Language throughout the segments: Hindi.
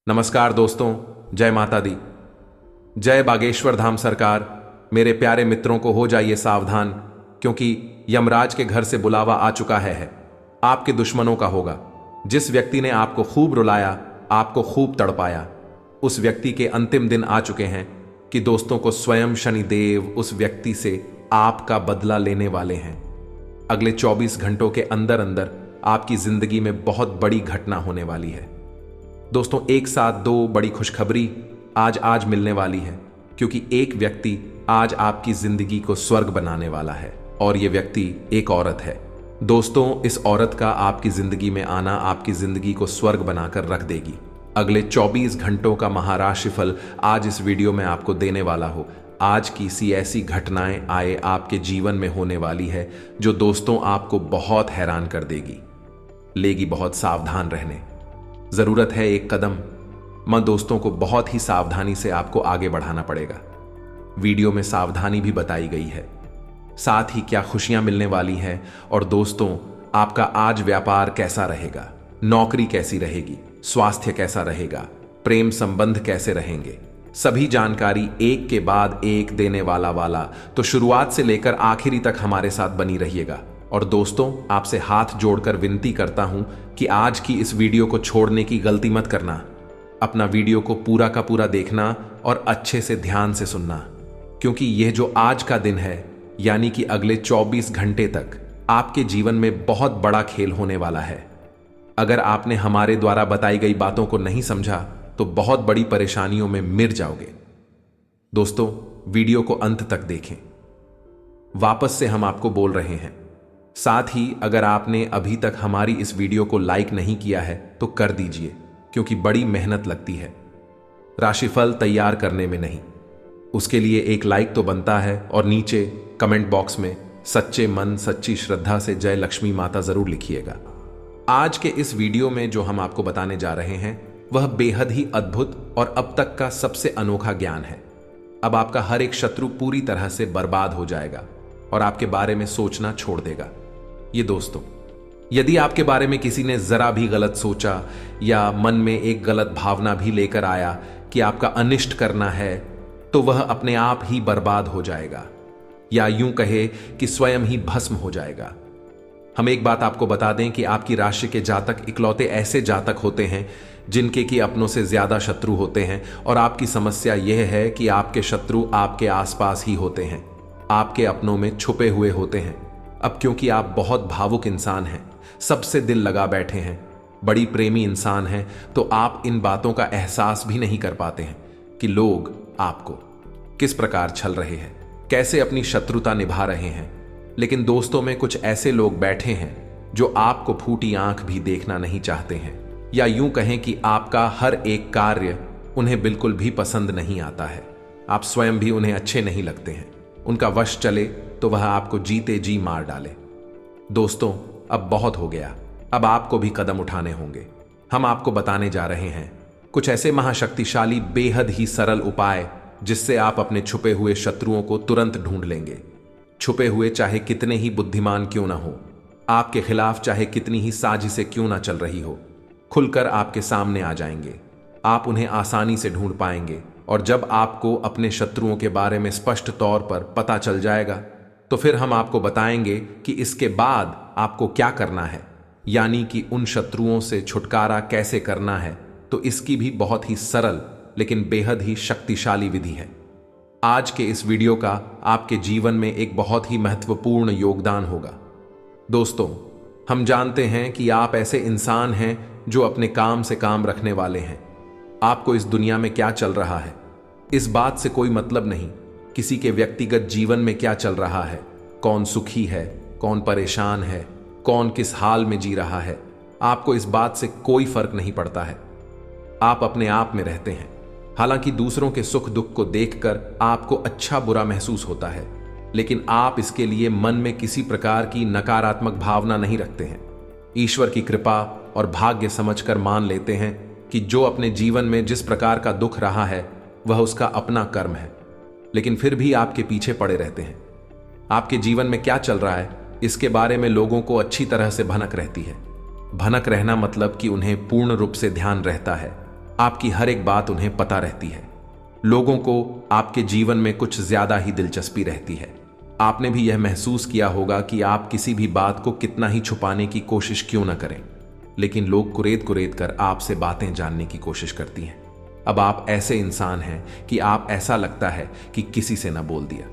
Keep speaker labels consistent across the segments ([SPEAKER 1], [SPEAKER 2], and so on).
[SPEAKER 1] नमस्कार दोस्तों, जय माता दी। जय बागेश्वर धाम सरकार। मेरे प्यारे मित्रों को हो जाइए सावधान, क्योंकि यमराज के घर से बुलावा आ चुका है। आपके दुश्मनों का होगा। जिस व्यक्ति ने आपको खूब रुलाया, आपको खूब तड़पाया, उस व्यक्ति के अंतिम दिन आ चुके हैं कि दोस्तों को स्वयं शनिदेव उस व्यक्ति से आपका बदला लेने वाले हैं। अगले 24 घंटों के अंदर अंदर आपकी जिंदगी में बहुत बड़ी घटना होने वाली है। दोस्तों, एक साथ दो बड़ी खुशखबरी आज मिलने वाली है, क्योंकि एक व्यक्ति आज आपकी जिंदगी को स्वर्ग बनाने वाला है, और यह व्यक्ति एक औरत है। दोस्तों, इस औरत का आपकी जिंदगी में आना आपकी जिंदगी को स्वर्ग बनाकर रख देगी। अगले 24 घंटों का महाराशिफल आज इस वीडियो में आपको देने वाला हो। आज की सी ऐसी घटनाएं आए आपके जीवन में होने वाली है जो दोस्तों आपको बहुत हैरान कर देगी, लेगी बहुत सावधान रहने। जरूरत है एक कदम। दोस्तों को बहुत ही सावधानी से आपको आगे बढ़ाना पड़ेगा। वीडियो में सावधानी भी बताई गई है, साथ ही क्या खुशियां मिलने वाली है, और दोस्तों आपका आज व्यापार कैसा रहेगा, नौकरी कैसी रहेगी, स्वास्थ्य कैसा रहेगा, प्रेम संबंध कैसे रहेंगे, सभी जानकारी एक के बाद एक देने वाला तो शुरुआत से लेकर आखिरी तक हमारे साथ बनी रहिएगा। और दोस्तों, आपसे हाथ जोड़कर विनती करता हूं कि आज की इस वीडियो को छोड़ने की गलती मत करना। अपना वीडियो को पूरा का पूरा देखना और अच्छे से ध्यान से सुनना, क्योंकि यह जो आज का दिन है, यानी कि अगले 24 घंटे तक आपके जीवन में बहुत बड़ा खेल होने वाला है। अगर आपने हमारे द्वारा बताई गई बातों को नहीं समझा तो बहुत बड़ी परेशानियों में मिर जाओगे। दोस्तों, वीडियो को अंत तक देखें। वापस से हम आपको बोल रहे हैं। साथ ही अगर आपने अभी तक हमारी इस वीडियो को लाइक नहीं किया है तो कर दीजिए, क्योंकि बड़ी मेहनत लगती है राशिफल तैयार करने में नहीं। उसके लिए एक लाइक तो बनता है, और नीचे कमेंट बॉक्स में सच्चे मन सच्ची श्रद्धा से जय लक्ष्मी माता जरूर लिखिएगा। आज के इस वीडियो में जो हम आपको बताने जा रहे हैं वह बेहद ही अद्भुत और अब तक का सबसे अनोखा ज्ञान है। अब आपका हर एक शत्रु पूरी तरह से बर्बाद हो जाएगा और आपके बारे में सोचना छोड़ देगा। ये दोस्तों, यदि आपके बारे में किसी ने जरा भी गलत सोचा या मन में एक गलत भावना भी लेकर आया कि आपका अनिष्ट करना है, तो वह अपने आप ही बर्बाद हो जाएगा, या यूं कहे कि स्वयं ही भस्म हो जाएगा। हम एक बात आपको बता दें कि आपकी राशि के जातक इकलौते ऐसे जातक होते हैं जिनके की अपनों से ज्यादा शत्रु होते हैं, और आपकी समस्या यह है कि आपके शत्रु आपके आसपास ही होते हैं, आपके अपनों में छुपे हुए होते हैं। अब क्योंकि आप बहुत भावुक इंसान हैं, सबसे दिल लगा बैठे हैं, बड़ी प्रेमी इंसान हैं, तो आप इन बातों का एहसास भी नहीं कर पाते हैं कि लोग आपको किस प्रकार छल रहे हैं, कैसे अपनी शत्रुता निभा रहे हैं। लेकिन दोस्तों में कुछ ऐसे लोग बैठे हैं जो आपको फूटी आंख भी देखना नहीं चाहते हैं, या यूं कहें कि आपका हर एक कार्य उन्हें बिल्कुल भी पसंद नहीं आता है। आप स्वयं भी उन्हें अच्छे नहीं लगते हैं। उनका वश चले तो वह आपको जीते जी मार डाले। दोस्तों, अब बहुत हो गया। अब आपको भी कदम उठाने होंगे। हम आपको बताने जा रहे हैं कुछ ऐसे महाशक्तिशाली बेहद ही सरल उपाय जिससे आप अपने छुपे हुए शत्रुओं को तुरंत ढूंढ लेंगे। छुपे हुए चाहे कितने ही बुद्धिमान क्यों ना हो, आपके खिलाफ चाहे कितनी ही साजिशें क्यों ना चल रही हो, खुलकर आपके सामने आ जाएंगे। आप उन्हें आसानी से ढूंढ पाएंगे, और जब आपको अपने शत्रुओं के बारे में स्पष्ट तौर पर पता चल जाएगा तो फिर हम आपको बताएंगे कि इसके बाद आपको क्या करना है, यानी कि उन शत्रुओं से छुटकारा कैसे करना है। तो इसकी भी बहुत ही सरल लेकिन बेहद ही शक्तिशाली विधि है। आज के इस वीडियो का आपके जीवन में एक बहुत ही महत्वपूर्ण योगदान होगा। दोस्तों, हम जानते हैं कि आप ऐसे इंसान हैं जो अपने काम से काम रखने वाले हैं। आपको इस दुनिया में क्या चल रहा है इस बात से कोई मतलब नहीं। किसी के व्यक्तिगत जीवन में क्या चल रहा है, कौन सुखी है, कौन परेशान है, कौन किस हाल में जी रहा है, आपको इस बात से कोई फर्क नहीं पड़ता है। आप अपने आप में रहते हैं। हालांकि दूसरों के सुख दुख को देखकर आपको अच्छा बुरा महसूस होता है, लेकिन आप इसके लिए मन में किसी प्रकार की नकारात्मक भावना नहीं रखते हैं। ईश्वर की कृपा और भाग्य समझकर मान लेते हैं कि जो अपने जीवन में जिस प्रकार का दुख रहा है वह उसका अपना कर्म है, लेकिन फिर भी आपके पीछे पड़े रहते हैं। आपके जीवन में क्या चल रहा है इसके बारे में लोगों को अच्छी तरह से भनक रहती है। भनक रहना मतलब कि उन्हें पूर्ण रूप से ध्यान रहता है, आपकी हर एक बात उन्हें पता रहती है। लोगों को आपके जीवन में कुछ ज्यादा ही दिलचस्पी रहती है। आपने भी यह महसूस किया होगा कि आप किसी भी बात को कितना ही छुपाने की कोशिश क्यों न करें, लेकिन लोग कुरेद कुरेद कर आपसे बातें जानने की कोशिश करती हैं। अब आप ऐसे इंसान हैं कि आप ऐसा लगता है कि किसी से न बोल दिया,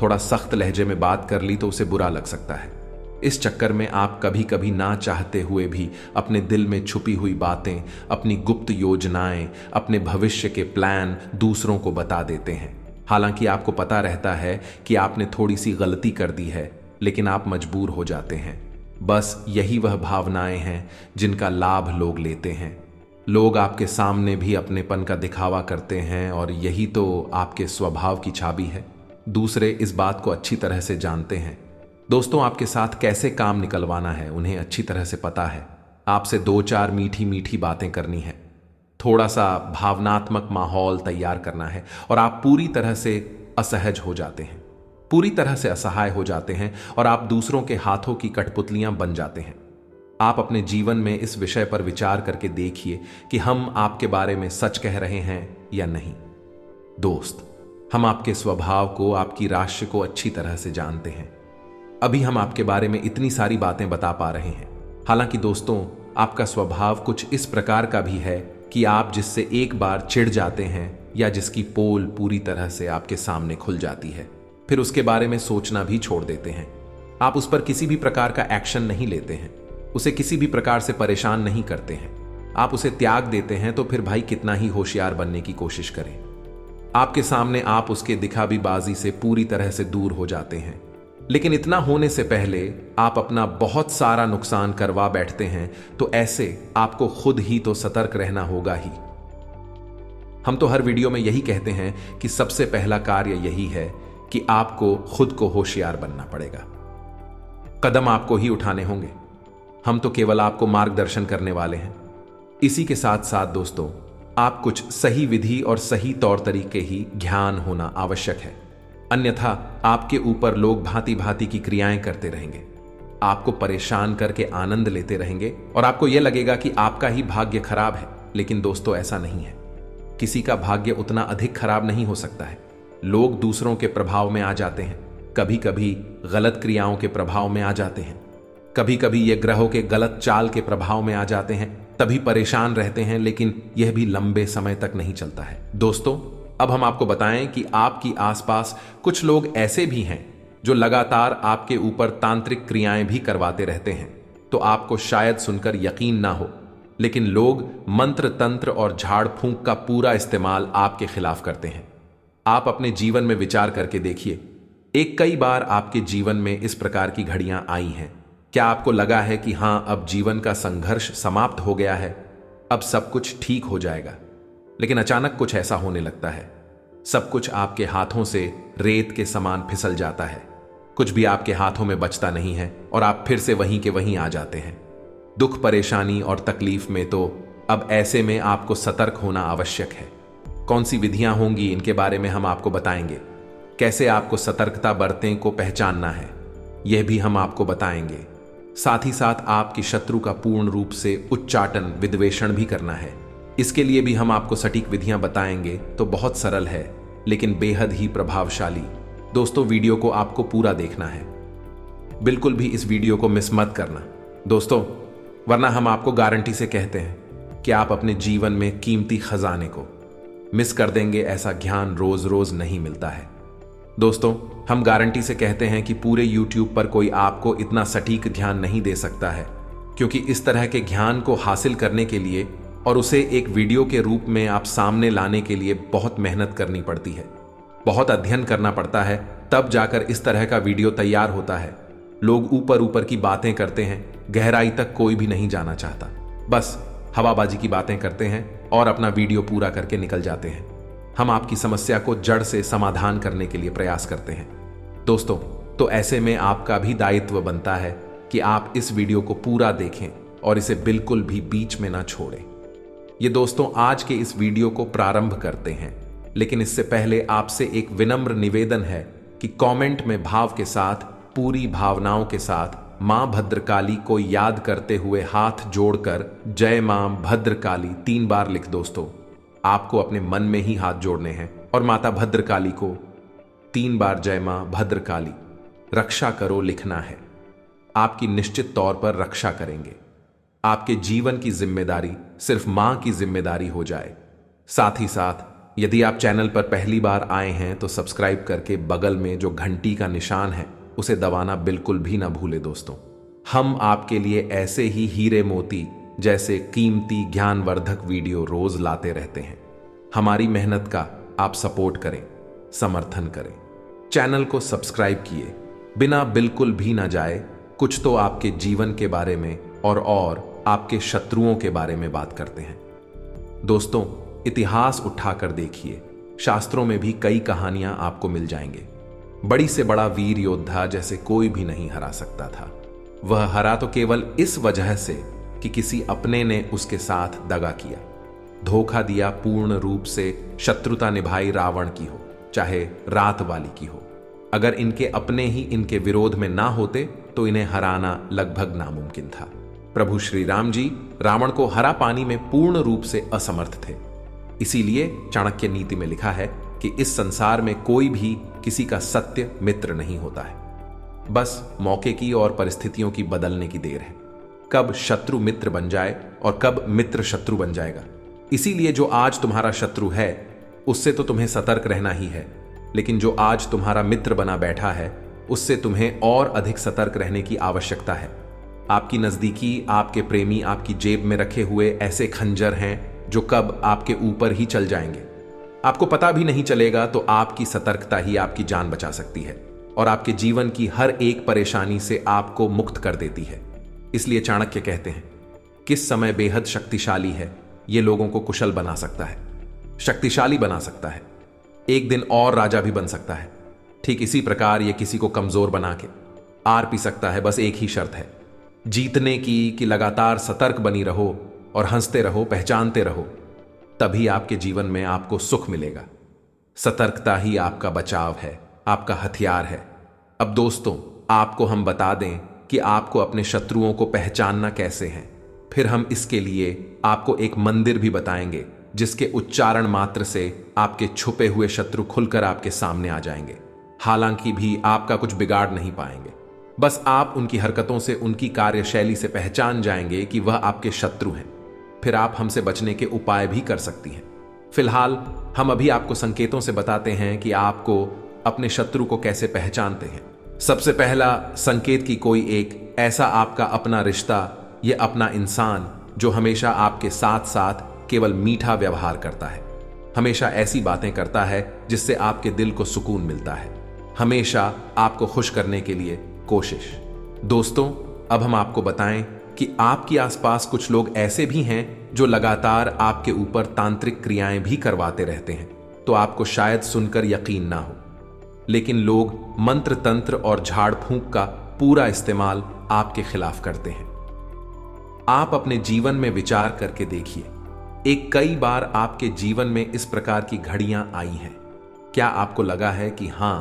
[SPEAKER 1] थोड़ा सख्त लहजे में बात कर ली तो उसे बुरा लग सकता है। इस चक्कर में आप कभी कभी ना चाहते हुए भी अपने दिल में छुपी हुई बातें, अपनी गुप्त योजनाएं, अपने भविष्य के प्लान दूसरों को बता देते हैं। हालांकि आपको पता रहता है कि आपने थोड़ी सी गलती कर दी है, लेकिन आप मजबूर हो जाते हैं। बस यही वह भावनाएं हैं जिनका लाभ लोग लेते हैं। लोग आपके सामने भी अपनेपन का दिखावा करते हैं और यही तो आपके स्वभाव की चाबी है। दूसरे इस बात को अच्छी तरह से जानते हैं। दोस्तों, आपके साथ कैसे काम निकलवाना है उन्हें अच्छी तरह से पता है। आपसे 2-4 मीठी मीठी बातें करनी है, थोड़ा सा भावनात्मक माहौल तैयार करना है और आप पूरी तरह से असहज हो जाते हैं, पूरी तरह से असहाय हो जाते हैं और आप दूसरों के हाथों की कठपुतलियां बन जाते हैं। आप अपने जीवन में इस विषय पर विचार करके देखिए कि हम आपके बारे में सच कह रहे हैं या नहीं। दोस्त, हम आपके स्वभाव को, आपकी राशि को अच्छी तरह से जानते हैं। अभी हम आपके बारे में इतनी सारी बातें बता पा रहे हैं। हालांकि दोस्तों, आपका स्वभाव कुछ इस प्रकार का भी है कि आप जिससे एक बार चिढ़ जाते हैं या जिसकी पोल पूरी तरह से आपके सामने खुल जाती है, फिर उसके बारे में सोचना भी छोड़ देते हैं। आप उस पर किसी भी प्रकार का एक्शन नहीं लेते हैं, उसे किसी भी प्रकार से परेशान नहीं करते हैं। आप उसे त्याग देते हैं तो फिर भाई कितना ही होशियार बनने की कोशिश करें, आपके सामने आप उसके दिखावीबाजी से पूरी तरह से दूर हो जाते हैं। लेकिन इतना होने से पहले आप अपना बहुत सारा नुकसान करवा बैठते हैं, तो ऐसे आपको खुद ही तो सतर्क रहना होगा ही। हम तो हर वीडियो में यही कहते हैं कि सबसे पहला कार्य यही है कि आपको खुद को होशियार बनना पड़ेगा। कदम आपको ही उठाने होंगे, हम तो केवल आपको मार्गदर्शन करने वाले हैं। इसी के साथ साथ दोस्तों, आप कुछ सही विधि और सही तौर तरीके ही ज्ञान होना आवश्यक है, अन्यथा आपके ऊपर लोग भांति भांति की क्रियाएं करते रहेंगे, आपको परेशान करके आनंद लेते रहेंगे और आपको यह लगेगा कि आपका ही भाग्य खराब है। लेकिन दोस्तों, ऐसा नहीं है। किसी का भाग्य उतना अधिक खराब नहीं हो सकता है। लोग दूसरों के प्रभाव में आ जाते हैं, कभी कभी गलत क्रियाओं के प्रभाव में आ जाते हैं, कभी कभी ये ग्रहों के गलत चाल के प्रभाव में आ जाते हैं, तभी परेशान रहते हैं, लेकिन यह भी लंबे समय तक नहीं चलता है। दोस्तों, अब हम आपको बताएं कि आपकी आसपास कुछ लोग ऐसे भी हैं जो लगातार आपके ऊपर तांत्रिक क्रियाएं भी करवाते रहते हैं। तो आपको शायद सुनकर यकीन ना हो, लेकिन लोग मंत्र तंत्र और झाड़ फूंक का पूरा इस्तेमाल आपके खिलाफ करते हैं। आप अपने जीवन में विचार करके देखिए, एक कई बार आपके जीवन में इस प्रकार की घड़ियां आई हैं। क्या आपको लगा है कि हां, अब जीवन का संघर्ष समाप्त हो गया है, अब सब कुछ ठीक हो जाएगा? लेकिन अचानक कुछ ऐसा होने लगता है, सब कुछ आपके हाथों से रेत के समान फिसल जाता है, कुछ भी आपके हाथों में बचता नहीं है और आप फिर से वहीं के वहीं आ जाते हैं। दुख, परेशानी और तकलीफ में तो अब ऐसे में आपको सतर्क होना आवश्यक है। कौन सी विधियां होंगी, इनके बारे में हम आपको बताएंगे। कैसे आपको सतर्कता बरतें को पहचानना है, यह भी हम आपको बताएंगे। साथ ही साथ आपकी शत्रु का पूर्ण रूप से उच्चाटन, विद्वेषण भी करना है। इसके लिए भी हम आपको सटीक विधियां बताएंगे। तो बहुत सरल है लेकिन बेहद ही प्रभावशाली। दोस्तों, वीडियो को आपको पूरा देखना है, बिल्कुल भी इस वीडियो को मिस मत करना दोस्तों, वरना हम आपको गारंटी से कहते हैं कि आप अपने जीवन में कीमती खजाने को मिस कर देंगे। ऐसा ज्ञान रोज रोज नहीं मिलता है। दोस्तों, हम गारंटी से कहते हैं कि पूरे YouTube पर कोई आपको इतना सटीक ध्यान नहीं दे सकता है, क्योंकि इस तरह के ज्ञान को हासिल करने के लिए और उसे एक वीडियो के रूप में आप सामने लाने के लिए बहुत मेहनत करनी पड़ती है, बहुत अध्ययन करना पड़ता है, तब जाकर इस तरह का वीडियो तैयार होता है। लोग ऊपर ऊपर की बातें करते हैं, गहराई तक कोई भी नहीं जाना चाहता, बस हवाबाजी की बातें करते हैं और अपना वीडियो पूरा करके निकल जाते हैं। हम आपकी समस्या को जड़ से समाधान करने के लिए प्रयास करते हैं। दोस्तों, तो ऐसे में आपका भी दायित्व बनता है कि आप इस वीडियो को पूरा देखें और इसे बिल्कुल भी बीच में ना छोड़ें। ये दोस्तों, आज के इस वीडियो को प्रारंभ करते हैं, लेकिन इससे पहले आपसे एक विनम्र निवेदन है कि कमेंट में भाव के साथ, पूरी भावनाओं के साथ मां भद्रकाली को याद करते हुए हाथ जोड़कर जय मां भद्रकाली 3 बार लिख दोस्तों। आपको अपने मन में ही हाथ जोड़ने हैं और माता भद्रकाली को 3 बार जय मां भद्रकाली रक्षा करो लिखना है। आपकी निश्चित तौर पर रक्षा करेंगे। आपके जीवन की जिम्मेदारी सिर्फ मां की जिम्मेदारी हो जाए। साथ ही साथ यदि आप चैनल पर पहली बार आए हैं तो सब्सक्राइब करके बगल में जो घंटी का निशान है उसे दबाना बिल्कुल भी ना भूले दोस्तों। हम आपके लिए ऐसे ही हीरे मोती जैसे कीमती ज्ञानवर्धक वीडियो रोज लाते रहते हैं। हमारी मेहनत का आप सपोर्ट करें, समर्थन करें। चैनल को सब्सक्राइब किए बिना बिल्कुल भी ना जाए। कुछ तो आपके जीवन के बारे में और आपके शत्रुओं के बारे में बात करते हैं। दोस्तों, इतिहास उठाकर देखिए, शास्त्रों में भी कई कहानियां आपको मिल जाएंगे। बड़ी से बड़ा वीर योद्धा जैसे कोई भी नहीं हरा सकता था। वह हरा तो केवल इस वजह से कि किसी अपने ने उसके साथ दगा किया, धोखा दिया, पूर्ण रूप से शत्रुता निभाई, रावण की हो चाहे रात वाली की हो। अगर इनके अपने ही इनके विरोध में ना होते तो इन्हें हराना लगभग नामुमकिन था। प्रभु श्री राम जी रावण को हरा पानी में पूर्ण रूप से असमर्थ थे। इसीलिए चाणक्य नीति में लिखा है कि इस संसार में कोई भी किसी का सत्य मित्र नहीं होता है। बस मौके की और परिस्थितियों की बदलने की देर है, कब शत्रु मित्र बन जाए और कब मित्र शत्रु बन जाएगा। इसीलिए जो आज तुम्हारा शत्रु है उससे तो तुम्हें सतर्क रहना ही है, लेकिन जो आज तुम्हारा मित्र बना बैठा है उससे तुम्हें और अधिक सतर्क रहने की आवश्यकता है। आपकी नजदीकी, आपके प्रेमी आपकी जेब में रखे हुए ऐसे खंजर हैं जो कब आपके ऊपर ही चल जाएंगे, आपको पता भी नहीं चलेगा। तो आपकी सतर्कता ही आपकी जान बचा सकती है और आपके जीवन की हर एक परेशानी से आपको मुक्त कर देती है। इसलिए चाणक्य कहते हैं, किस समय बेहद शक्तिशाली है यह लोगों को कुशल बना सकता है, शक्तिशाली बना सकता है, एक दिन और राजा भी बन सकता है। ठीक इसी प्रकार यह किसी को कमजोर बना के आर पी सकता है। बस एक ही शर्त है जीतने की कि लगातार सतर्क बनी रहो और हंसते रहो, पहचानते रहो, तभी आपके जीवन में आपको सुख मिलेगा। सतर्कता ही आपका बचाव है, आपका हथियार है। अब दोस्तों, आपको हम बता दें कि आपको अपने शत्रुओं को पहचानना कैसे है। फिर हम इसके लिए आपको एक मंदिर भी बताएंगे जिसके उच्चारण मात्र से आपके छुपे हुए शत्रु खुलकर आपके सामने आ जाएंगे। हालांकि भी आपका कुछ बिगाड़ नहीं पाएंगे, बस आप उनकी हरकतों से, उनकी कार्यशैली से पहचान जाएंगे कि वह आपके शत्रु हैं। फिर आप हमसे बचने के उपाय भी कर सकती हैं। फिलहाल हम अभी आपको संकेतों से बताते हैं कि आपको अपने शत्रु को कैसे पहचानते हैं। सबसे पहला संकेत कि कोई एक ऐसा आपका अपना रिश्ता, यह अपना इंसान जो हमेशा आपके साथ साथ केवल मीठा व्यवहार करता है, हमेशा ऐसी बातें करता है जिससे आपके दिल को सुकून मिलता है, हमेशा आपको खुश करने के लिए कोशिश। दोस्तों, अब हम आपको बताएं कि आपके आसपास कुछ लोग ऐसे भी हैं जो लगातार आपके ऊपर तांत्रिक क्रियाएं भी करवाते रहते हैं। तो आपको शायद सुनकर यकीन ना हो, लेकिन लोग मंत्र तंत्र और झाड़ फूंक का पूरा इस्तेमाल आपके खिलाफ करते हैं। आप अपने जीवन में विचार करके देखिए, एक कई बार आपके जीवन में इस प्रकार की घड़ियां आई हैं। क्या आपको लगा है कि हां,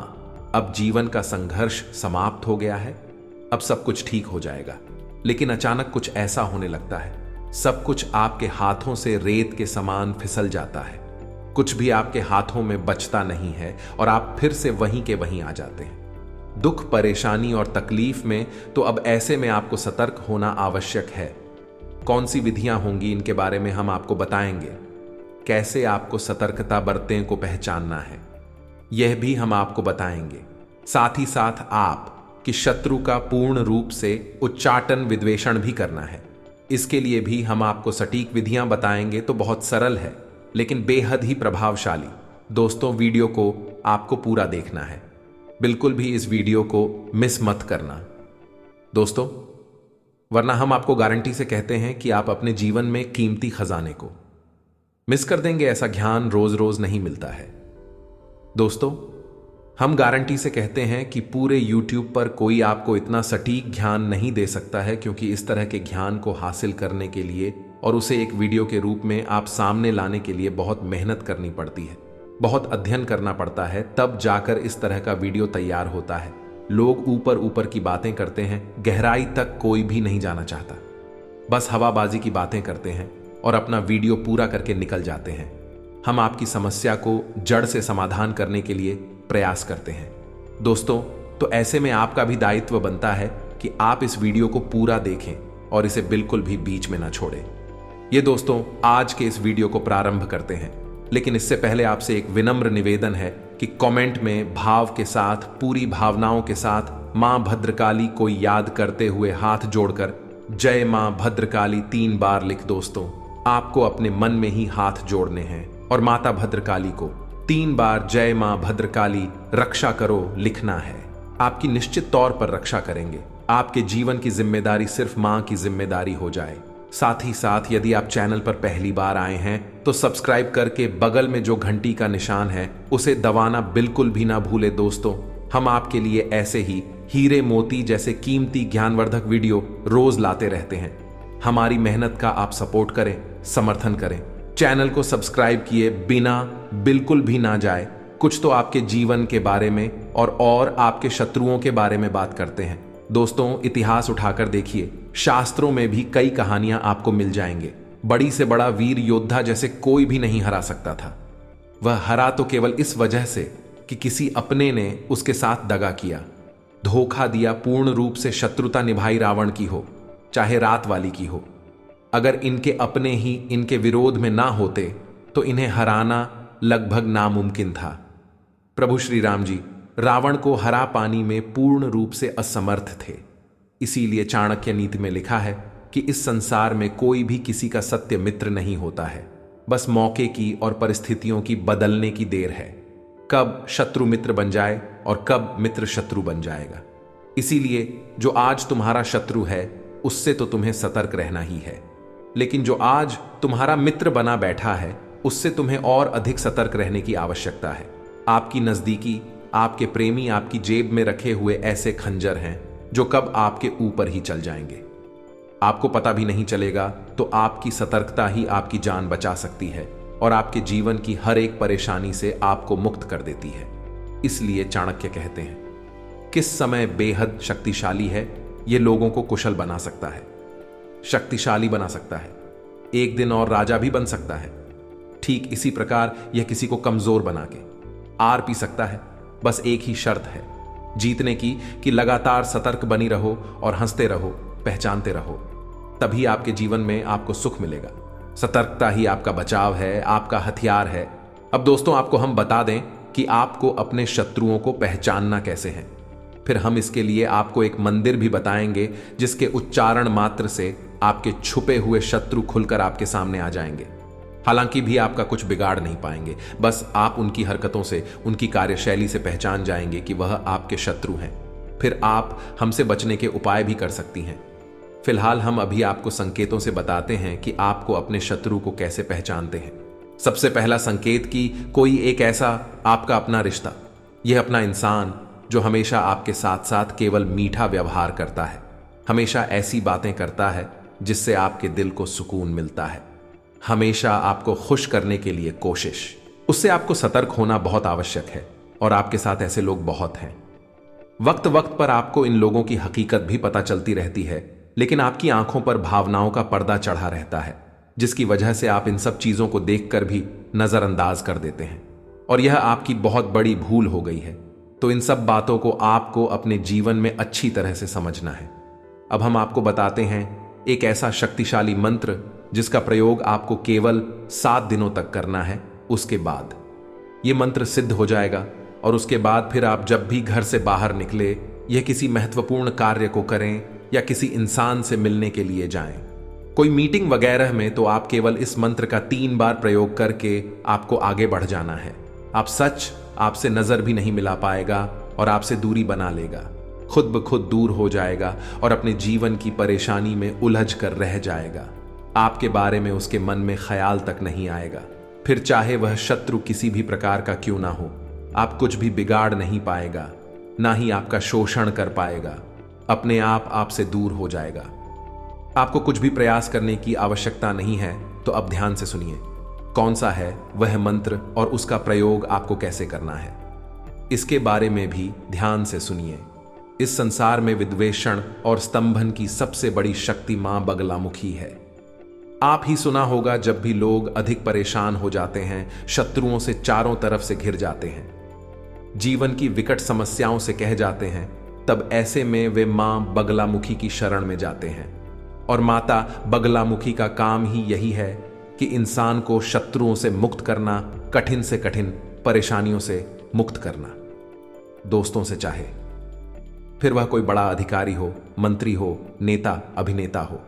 [SPEAKER 1] अब जीवन का संघर्ष समाप्त हो गया है, अब सब कुछ ठीक हो जाएगा, लेकिन अचानक कुछ ऐसा होने लगता है, सब कुछ आपके हाथों से रेत के समान फिसल जाता है, कुछ भी आपके हाथों में बचता नहीं है और आप फिर से वहीं के वहीं आ जाते हैं। दुख, परेशानी और तकलीफ में तो अब ऐसे में आपको सतर्क होना आवश्यक है। कौन सी विधियां होंगी इनके बारे में हम आपको बताएंगे। कैसे आपको सतर्कता बरतें को पहचानना है यह भी हम आपको बताएंगे। साथ ही साथ आप कि शत्रु का पूर्ण रूप से उच्चाटन विद्वेषण भी करना है। इसके लिए भी हम आपको सटीक विधियां बताएंगे। तो बहुत सरल है लेकिन बेहद ही प्रभावशाली। दोस्तों, वीडियो को आपको पूरा देखना है, बिल्कुल भी इस वीडियो को मिस मत करना दोस्तों, वरना हम आपको गारंटी से कहते हैं कि आप अपने जीवन में कीमती खजाने को मिस कर देंगे। ऐसा ज्ञान रोज रोज नहीं मिलता है दोस्तों। हम गारंटी से कहते हैं कि पूरे YouTube पर कोई आपको इतना सटीक ज्ञान नहीं दे सकता है, क्योंकि इस तरह के ज्ञान को हासिल करने के लिए और उसे एक वीडियो के रूप में आप सामने लाने के लिए बहुत मेहनत करनी पड़ती है, बहुत अध्ययन करना पड़ता है, तब जाकर इस तरह का वीडियो तैयार होता है। लोग ऊपर ऊपर की बातें करते हैं, गहराई तक कोई भी नहीं जाना चाहता, बस हवाबाजी की बातें करते हैं और अपना वीडियो पूरा करके निकल जाते हैं। हम आपकी समस्या को जड़ से समाधान करने के लिए प्रयास करते हैं। दोस्तों, तो ऐसे में आपका भी दायित्व बनता है कि आप इस वीडियो को पूरा देखें और इसे बिल्कुल भी बीच में ना छोड़ें। ये दोस्तों, आज के इस वीडियो को प्रारंभ करते हैं, लेकिन इससे पहले आपसे एक विनम्र निवेदन है कि कमेंट में भाव के साथ, पूरी भावनाओं के साथ मां भद्रकाली को याद करते हुए हाथ जोड़कर जय मां भद्रकाली 3 बार लिख। दोस्तों, आपको अपने मन में ही हाथ जोड़ने हैं और माता भद्रकाली को 3 बार जय मां भद्रकाली रक्षा करो लिखना है। आपकी निश्चित तौर पर रक्षा करेंगे। आपके जीवन की जिम्मेदारी सिर्फ मां की जिम्मेदारी हो जाए। साथ ही साथ यदि आप चैनल पर पहली बार आए हैं तो सब्सक्राइब करके बगल में जो घंटी का निशान है उसे दबाना बिल्कुल भी ना भूले। दोस्तों, हम आपके लिए ऐसे ही हीरे मोती जैसे कीमती ज्ञानवर्धक वीडियो रोज लाते रहते हैं। हमारी मेहनत का आप सपोर्ट करें, समर्थन करें। चैनल को सब्सक्राइब किए बिना बिल्कुल भी ना जाए। कुछ तो आपके जीवन के बारे में और आपके शत्रुओं के बारे में बात करते हैं। दोस्तों, इतिहास उठाकर देखिए, शास्त्रों में भी कई कहानियां आपको मिल जाएंगे। बड़ी से बड़ा वीर योद्धा जैसे कोई भी नहीं हरा सकता था। वह हरा तो केवल इस वजह से कि किसी अपने ने उसके साथ दगा किया, धोखा दिया, पूर्ण रूप से शत्रुता निभाई रावण की हो चाहे रात वाली की हो। अगर इनके अपने ही इनके विरोध में ना होते तो इन्हें हराना लगभग नामुमकिन था। प्रभु श्री राम जी रावण को हरा पानी में पूर्ण रूप से असमर्थ थे। इसीलिए चाणक्य नीति में लिखा है कि इस संसार में कोई भी किसी का सत्य मित्र नहीं होता है, बस मौके की और परिस्थितियों की बदलने की देर है। कब शत्रु मित्र बन जाए और कब मित्र शत्रु बन जाएगा। इसीलिए जो आज तुम्हारा शत्रु है उससे तो तुम्हें सतर्क रहना ही है, लेकिन जो आज तुम्हारा मित्र बना बैठा है उससे तुम्हें और अधिक सतर्क रहने की आवश्यकता है। आपकी नजदीकी, आपके प्रेमी आपकी जेब में रखे हुए ऐसे खंजर हैं जो कब आपके ऊपर ही चल जाएंगे। आपको पता भी नहीं चलेगा तो आपकी सतर्कता ही आपकी जान बचा सकती है और आपके जीवन की हर एक परेशानी से आपको मुक्त कर देती है। इसलिए चाणक्य कहते हैं, किस समय बेहद शक्तिशाली है यह लोगों को कुशल बना सकता है, शक्तिशाली बना सकता है, एक दिन और राजा भी बन सकता है। ठीक इसी प्रकार यह किसी को कमजोर बना के आर पी सकता है। बस एक ही शर्त है जीतने की कि लगातार सतर्क बनी रहो और हंसते रहो, पहचानते रहो। तभी आपके जीवन में आपको सुख मिलेगा। सतर्कता ही आपका बचाव है, आपका हथियार है। अब दोस्तों, आपको हम बता दें कि आपको अपने शत्रुओं को पहचानना कैसे है। फिर हम इसके लिए आपको एक मंदिर भी बताएंगे जिसके उच्चारण मात्र से आपके छुपे हुए शत्रु खुलकर आपके सामने आ जाएंगे। हालांकि भी आपका कुछ बिगाड़ नहीं पाएंगे, बस आप उनकी हरकतों से, उनकी कार्यशैली से पहचान जाएंगे कि वह आपके शत्रु हैं। फिर आप हमसे बचने के उपाय भी कर सकती हैं। फिलहाल हम अभी आपको संकेतों से बताते हैं कि आपको अपने शत्रु को कैसे पहचानते हैं। सबसे पहला संकेत कि कोई एक ऐसा आपका अपना रिश्ता, यह अपना इंसान जो हमेशा आपके साथ साथ केवल मीठा व्यवहार करता है, हमेशा ऐसी बातें करता है जिससे आपके दिल को सुकून मिलता है, हमेशा आपको खुश करने के लिए कोशिश, उससे आपको सतर्क होना बहुत आवश्यक है। और आपके साथ ऐसे लोग बहुत हैं। वक्त वक्त पर आपको इन लोगों की हकीकत भी पता चलती रहती है, लेकिन आपकी आंखों पर भावनाओं का पर्दा चढ़ा रहता है, जिसकी वजह से आप इन सब चीजों को देखकर भी नजरअंदाज कर देते हैं। और यह आपकी बहुत बड़ी भूल हो गई है। तो इन सब बातों को आपको अपने जीवन में अच्छी तरह से समझना है। अब हम आपको बताते हैं एक ऐसा शक्तिशाली मंत्र जिसका प्रयोग आपको केवल 7 दिनों तक करना है। उसके बाद यह मंत्र सिद्ध हो जाएगा और उसके बाद फिर आप जब भी घर से बाहर निकले, यह किसी महत्वपूर्ण कार्य को करें या किसी इंसान से मिलने के लिए जाएं, कोई मीटिंग वगैरह में, तो आप केवल इस मंत्र का 3 बार प्रयोग करके आपको आगे बढ़ जाना है। आप सच आपसे नजर भी नहीं मिला पाएगा और आपसे दूरी बना लेगा, खुद ब खुद दूर हो जाएगा और अपने जीवन की परेशानी में उलझ कर रह जाएगा। आपके बारे में उसके मन में ख्याल तक नहीं आएगा। फिर चाहे वह शत्रु किसी भी प्रकार का क्यों ना हो, आप कुछ भी बिगाड़ नहीं पाएगा, ना ही आपका शोषण कर पाएगा। अपने आप आपसे दूर हो जाएगा। आपको कुछ भी प्रयास करने की आवश्यकता नहीं है। तो अब ध्यान से सुनिए कौन सा है वह मंत्र और उसका प्रयोग आपको कैसे करना है, इसके बारे में भी ध्यान से सुनिए। इस संसार में विद्वेषण और स्तंभन की सबसे बड़ी शक्ति मां बगलामुखी है। आप ही सुना होगा जब भी लोग अधिक परेशान हो जाते हैं, शत्रुओं से चारों तरफ से घिर जाते हैं, जीवन की विकट समस्याओं से कह जाते हैं, तब ऐसे में वे मां बगलामुखी की शरण में जाते हैं। और माता बगलामुखी का काम ही यही है कि इंसान को शत्रुओं से मुक्त करना, कठिन से कठिन परेशानियों से मुक्त करना। दोस्तों से चाहे फिर वह कोई बड़ा अधिकारी हो, मंत्री हो, नेता, अभिनेता हो,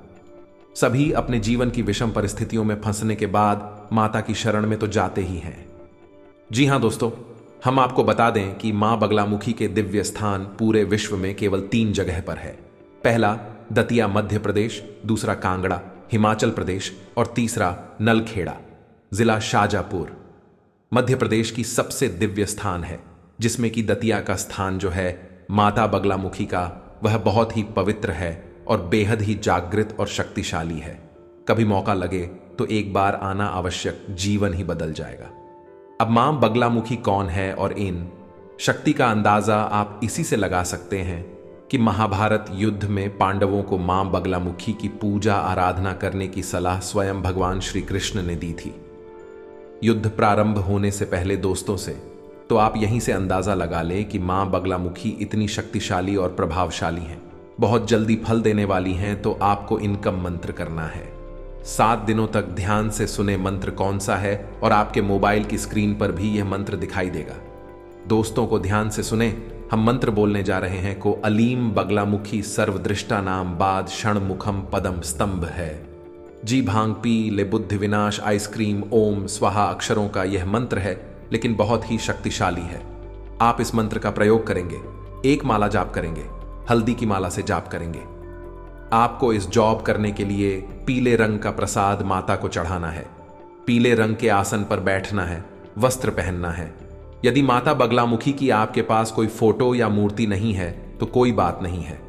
[SPEAKER 1] सभी अपने जीवन की विषम परिस्थितियों में फंसने के बाद माता की शरण में तो जाते ही हैं। जी हां दोस्तों, हम आपको बता दें कि मां बगलामुखी के दिव्य स्थान पूरे विश्व में केवल 3 जगह पर है। पहला दतिया मध्य प्रदेश, दूसरा कांगड़ा हिमाचल प्रदेश और तीसरा नलखेड़ा जिला शाजापुर मध्य प्रदेश की सबसे दिव्य स्थान है, जिसमें कि दतिया का स्थान जो है माता बगलामुखी का, वह बहुत ही पवित्र है और बेहद ही जागृत और शक्तिशाली है। कभी मौका लगे तो एक बार आना आवश्यक, जीवन ही बदल जाएगा। अब मां बगलामुखी कौन है और इन शक्ति का अंदाजा आप इसी से लगा सकते हैं कि महाभारत युद्ध में पांडवों को मां बगलामुखी की पूजा आराधना करने की सलाह स्वयं भगवान श्री कृष्ण ने दी थी। युद्ध प्रारंभ होने से पहले दोस्तों से तो आप यहीं से अंदाजा लगा लें कि मां बगलामुखी इतनी शक्तिशाली और प्रभावशाली हैं, बहुत जल्दी फल देने वाली हैं। तो आपको इनका मंत्र करना है। 7 दिनों तक ध्यान से सुने मंत्र कौन सा है, और आपके मोबाइल की स्क्रीन पर भी यह मंत्र दिखाई देगा। दोस्तों को ध्यान से सुने, हम मंत्र बोलने जा रहे हैं को अलीम बगलामुखी सर्वदृष्टा नाम बाद षणमुखम पदम स्तंभ है। जी भांग पी ले बुद्धि विनाश आइसक्रीम ओम स्वाहा अक्षरों का यह मंत्र है, लेकिन बहुत ही शक्तिशाली है। आप इस मंत्र का प्रयोग करेंगे, एक माला जाप करेंगे, हल्दी की माला से जाप करेंगे। आपको इस जॉब करने के लिए पीले रंग का प्रसाद माता को चढ़ाना है, पीले रंग के आसन पर बैठना है, वस्त्र पहनना है। यदि माता बगलामुखी की आपके पास कोई फोटो या मूर्ति नहीं है तो कोई बात नहीं है।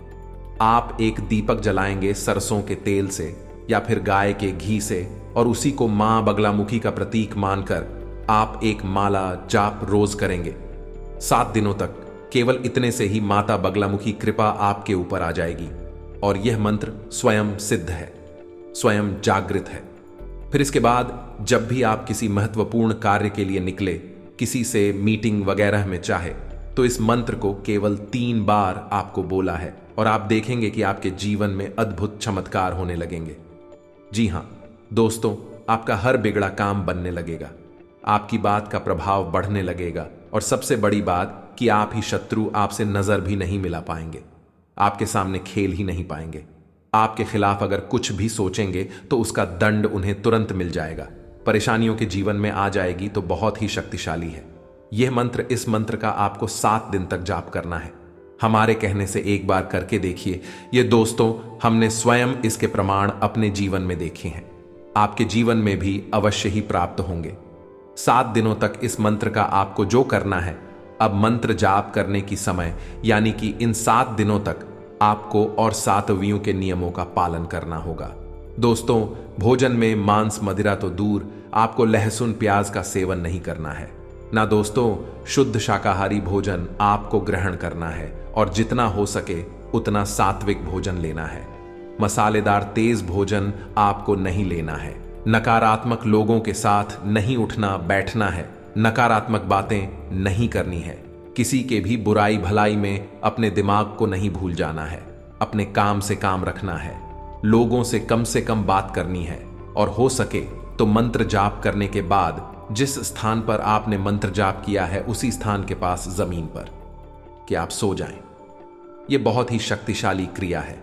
[SPEAKER 1] आप एक दीपक जलाएंगे सरसों के तेल से या फिर गाय के घी से, और उसी को मां बगलामुखी का प्रतीक मानकर आप एक माला जाप रोज करेंगे 7 दिनों तक। केवल इतने से ही माता बगलामुखी कृपा आपके ऊपर आ जाएगी, और यह मंत्र स्वयं सिद्ध है, स्वयं जागृत है। फिर इसके बाद जब भी आप किसी महत्वपूर्ण कार्य के लिए निकले, किसी से मीटिंग वगैरह में चाहे, तो इस मंत्र को केवल 3 बार आपको बोला है, और आप देखेंगे कि आपके जीवन में अद्भुत चमत्कार होने लगेंगे। जी हां दोस्तों, आपका हर बिगड़ा काम बनने लगेगा, आपकी बात का प्रभाव बढ़ने लगेगा, और सबसे बड़ी बात कि आप ही शत्रु आपसे नजर भी नहीं मिला पाएंगे, आपके सामने खेल ही नहीं पाएंगे। आपके खिलाफ अगर कुछ भी सोचेंगे तो उसका दंड उन्हें तुरंत मिल जाएगा। परेशानियों के जीवन में आ जाएगी तो बहुत ही शक्तिशाली है यह मंत्र। इस मंत्र का आपको 7 दिन तक जाप करना है। हमारे कहने से एक बार करके देखिए। ये दोस्तों, हमने स्वयं इसके प्रमाण अपने जीवन में देखे हैं, आपके जीवन में भी अवश्य ही प्राप्त होंगे। 7 दिनों तक इस मंत्र का आपको जो करना है, अब मंत्र जाप करने की समय यानी कि इन 7 दिनों तक आपको और 7 वियों के नियमों का पालन करना होगा। दोस्तों, भोजन में मांस मदिरा तो दूर, आपको लहसुन प्याज का सेवन नहीं करना है ना। दोस्तों, शुद्ध शाकाहारी भोजन आपको ग्रहण करना है, और जितना हो सके उतना सात्विक भोजन लेना है। मसालेदार तेज भोजन आपको नहीं लेना है। नकारात्मक लोगों के साथ नहीं उठना बैठना है, नकारात्मक बातें नहीं करनी है। किसी के भी बुराई भलाई में अपने दिमाग को नहीं भूल जाना है। अपने काम से काम रखना है, लोगों से कम बात करनी है, और हो सके तो मंत्र जाप करने के बाद जिस स्थान पर आपने मंत्र जाप किया है उसी स्थान के पास जमीन पर कि आप सो जाएं। यह बहुत ही शक्तिशाली क्रिया है।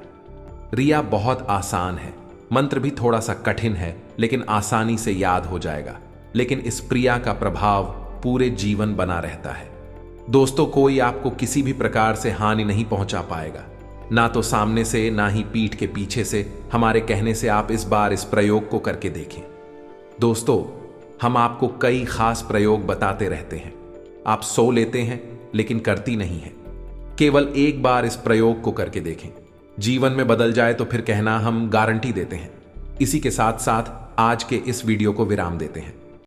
[SPEAKER 1] क्रिया बहुत आसान है, मंत्र भी थोड़ा सा कठिन है, लेकिन आसानी से याद हो जाएगा। लेकिन इस क्रिया का प्रभाव पूरे जीवन बना रहता है। दोस्तों, कोई आपको किसी भी प्रकार से हानि नहीं पहुंचा पाएगा, ना तो सामने से ना ही पीठ के पीछे से। हमारे कहने से आप इस बार इस प्रयोग को करके देखें। दोस्तों, हम आपको कई खास प्रयोग बताते रहते हैं, आप सो लेते हैं लेकिन करती नहीं है। केवल एक बार इस प्रयोग को करके देखें, जीवन में बदल जाए तो फिर कहना हम गारंटी देते हैं। इसी के साथ साथ आज के इस वीडियो को विराम देते हैं।